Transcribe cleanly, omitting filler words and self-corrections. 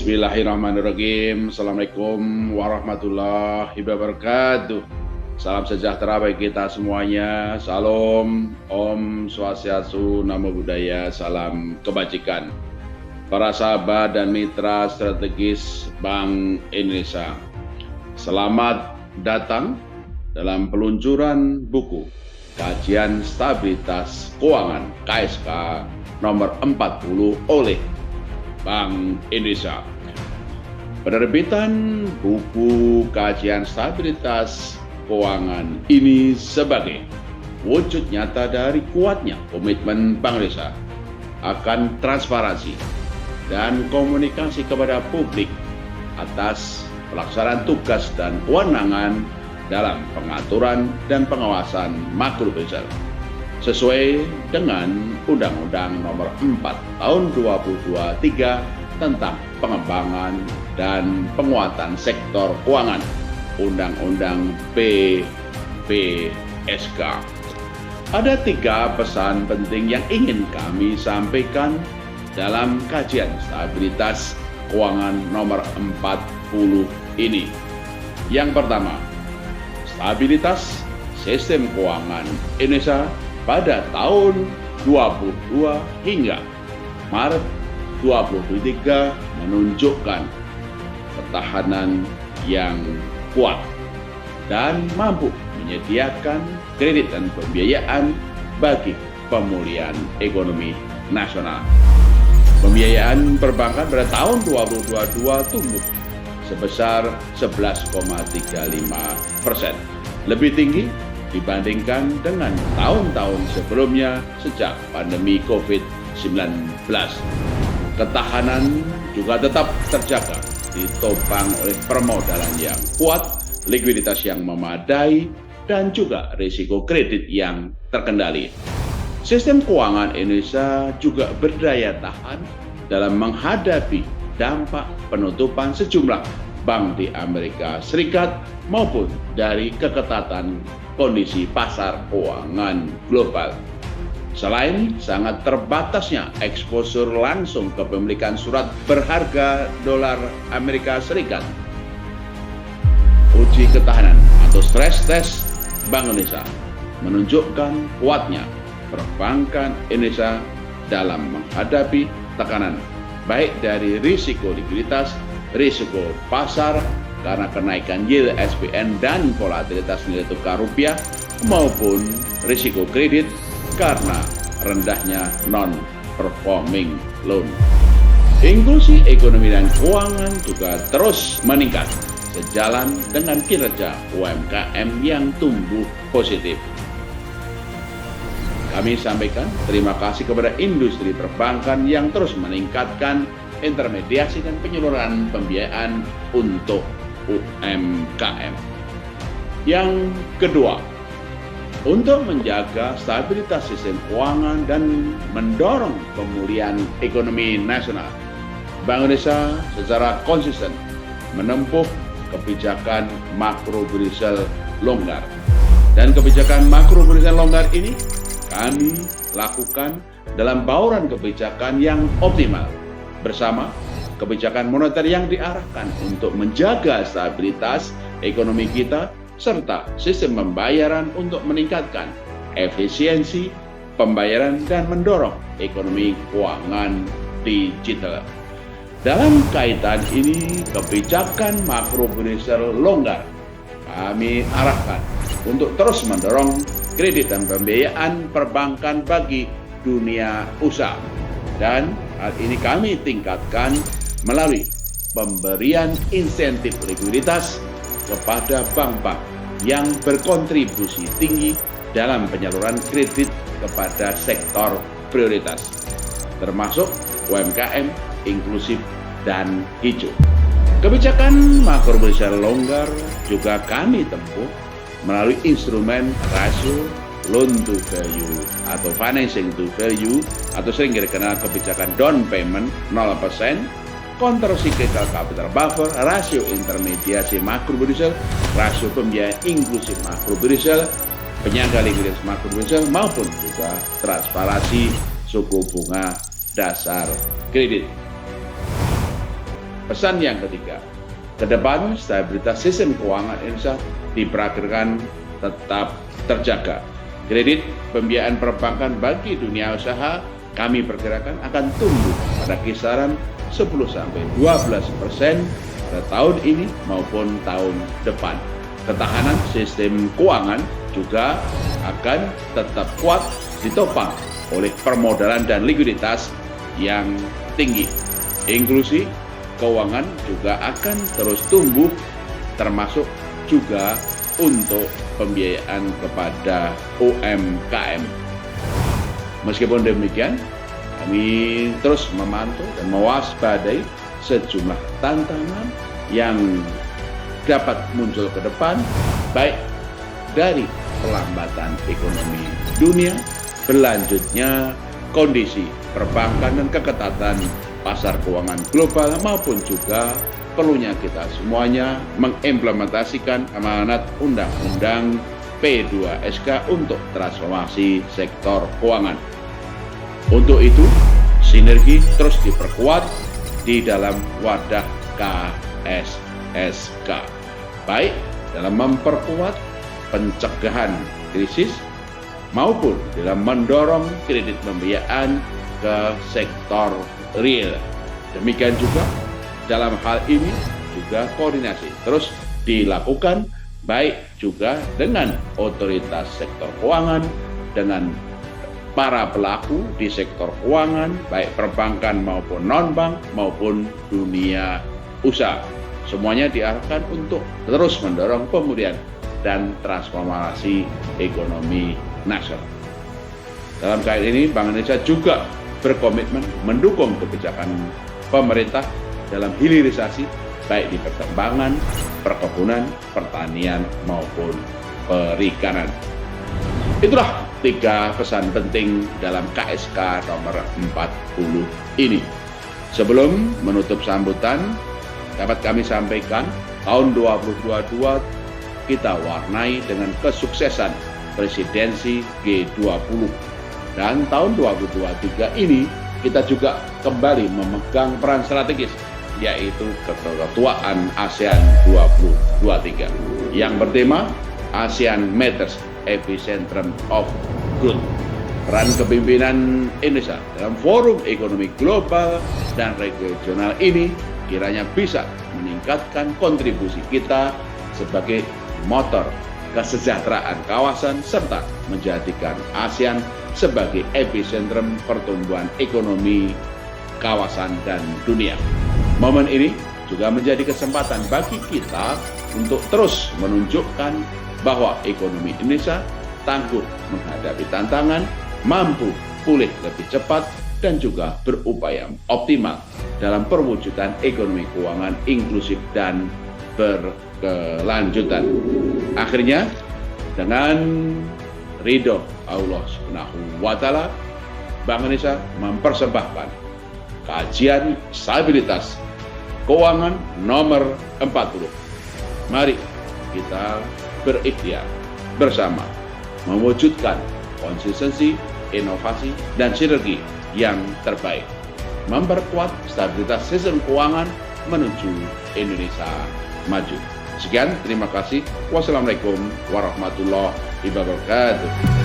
Bismillahirrahmanirrahim. Assalamualaikum warahmatullahi wabarakatuh. Salam sejahtera bagi kita semuanya. Salam, Om Swastiastu, Namo Buddhaya, salam kebajikan. Para sahabat dan mitra strategis Bank Indonesia, selamat datang dalam peluncuran buku Kajian Stabilitas Keuangan KSK nomor 40 oleh Bank Indonesia. Penerbitan buku Kajian Stabilitas Keuangan ini sebagai wujud nyata dari kuatnya komitmen Bank Indonesia akan transparansi dan komunikasi kepada publik atas pelaksanaan tugas dan kewenangan dalam pengaturan dan pengawasan makro prudensial sesuai dengan Undang-Undang Nomor 4 Tahun 2023 tentang pengembangan dan penguatan sektor keuangan, Undang-Undang PPSK. Ada 3 pesan penting yang ingin kami sampaikan dalam kajian stabilitas keuangan nomor 40 ini. Yang pertama, stabilitas sistem keuangan Indonesia pada tahun 2022 hingga Maret 2023 menunjukkan ketahanan yang kuat dan mampu menyediakan kredit dan pembiayaan bagi pemulihan ekonomi nasional. Pembiayaan perbankan pada tahun 2022 tumbuh sebesar 11,35%, lebih tinggi dibandingkan dengan tahun-tahun sebelumnya sejak pandemi COVID-19. Ketahanan juga tetap terjaga, ditopang oleh permodalan yang kuat, likuiditas yang memadai, dan juga risiko kredit yang terkendali. Sistem keuangan Indonesia juga berdaya tahan dalam menghadapi dampak penutupan sejumlah bank di Amerika Serikat maupun dari keketatan kondisi pasar keuangan global. Selain sangat terbatasnya eksposur langsung kepemilikan surat berharga dolar Amerika Serikat, uji ketahanan atau stress test Bank Indonesia menunjukkan kuatnya perbankan Indonesia dalam menghadapi tekanan baik dari risiko likuiditas, risiko pasar karena kenaikan yield SPN dan volatilitas nilai tukar rupiah maupun risiko kredit karena rendahnya non-performing loan. Inklusi ekonomi dan keuangan juga terus meningkat sejalan dengan kinerja UMKM yang tumbuh positif. Kami sampaikan terima kasih kepada industri perbankan yang terus meningkatkan intermediasi dan penyaluran pembiayaan untuk UMKM. Yang kedua, untuk menjaga stabilitas sistem keuangan dan mendorong pemulihan ekonomi nasional, Bank Indonesia secara konsisten menempuh kebijakan makro prudensial longgar. Dan kebijakan makro prudensial longgar ini kami lakukan dalam bauran kebijakan yang optimal bersama kebijakan moneter yang diarahkan untuk menjaga stabilitas ekonomi kita serta sistem pembayaran untuk meningkatkan efisiensi pembayaran dan mendorong ekonomi keuangan digital. Dalam kaitan ini, kebijakan makro prudensial longgar kami arahkan untuk terus mendorong kredit dan pembiayaan perbankan bagi dunia usaha. Dan hal ini kami tingkatkan melalui pemberian insentif likuiditas kepada bank-bank yang berkontribusi tinggi dalam penyaluran kredit kepada sektor prioritas, termasuk UMKM, inklusif, dan hijau. Kebijakan makro prudensial longgar juga kami tempuh melalui instrumen rasio loan to value atau financing to value atau sering dikenal kebijakan down payment 0%, counter cyclical capital buffer, rasio intermediasi makro prudensial, rasio pembiayaan inklusif makro prudensial, penyangga likuiditas makro prudensial maupun juga transparansi suku bunga dasar kredit. Pesan yang ketiga, ke depan stabilitas sistem keuangan Indonesia diperkirakan tetap terjaga. Kredit pembiayaan perbankan bagi dunia usaha kami perkirakan akan tumbuh pada kisaran 10-12% pada tahun ini maupun tahun depan. Ketahanan sistem keuangan juga akan tetap kuat ditopang oleh permodalan dan likuiditas yang tinggi. Inklusi keuangan juga akan terus tumbuh, termasuk juga untuk pembiayaan kepada UMKM. Meskipun demikian, kami terus memantau dan mewaspadai sejumlah tantangan yang dapat muncul ke depan, baik dari pelambatan ekonomi dunia, berlanjutnya kondisi perbankan dan keketatan pasar keuangan global, maupun juga perlunya kita semuanya mengimplementasikan amanat Undang-Undang P2SK untuk transformasi sektor keuangan. Untuk itu, sinergi terus diperkuat di dalam wadah KSSK, baik dalam memperkuat pencegahan krisis maupun dalam mendorong kredit pembiayaan ke sektor real. Demikian juga dalam hal ini juga koordinasi terus dilakukan baik juga dengan otoritas sektor keuangan, dengan para pelaku di sektor keuangan, baik perbankan maupun non-bank maupun dunia usaha. Semuanya diarahkan untuk terus mendorong pemulihan dan transformasi ekonomi nasional. Dalam kait ini, Bank Indonesia juga berkomitmen mendukung kebijakan pemerintah dalam hilirisasi baik di pertambangan, perkebunan, pertanian maupun perikanan. Itulah 3 pesan penting dalam KSK nomor 40 ini. Sebelum menutup sambutan, dapat kami sampaikan tahun 2022 kita warnai dengan kesuksesan presidensi G20. Dan tahun 2023 ini kita juga kembali memegang peran strategis, yaitu keketuaan ASEAN 2023 yang bertema ASEAN Matters, Epicentrum of Growth. Peran kepemimpinan Indonesia dalam forum ekonomi global dan regional ini kiranya bisa meningkatkan kontribusi kita sebagai motor kesejahteraan kawasan serta menjadikan ASEAN sebagai epicentrum pertumbuhan ekonomi kawasan dan dunia. Momen ini juga menjadi kesempatan bagi kita untuk terus menunjukkan bahwa ekonomi Indonesia tangguh menghadapi tantangan, mampu pulih lebih cepat, dan juga berupaya optimal dalam perwujudan ekonomi keuangan inklusif dan berkelanjutan. Akhirnya, dengan ridho Allah Subhanahu wa Ta'ala, Bank Indonesia mempersembahkan kajian stabilitas keuangan nomor 40. Mari kita berikhtiar bersama mewujudkan konsistensi, inovasi, dan sinergi yang terbaik, memperkuat stabilitas sistem keuangan menuju Indonesia maju. Sekian, terima kasih. Wassalamualaikum warahmatullahi wabarakatuh.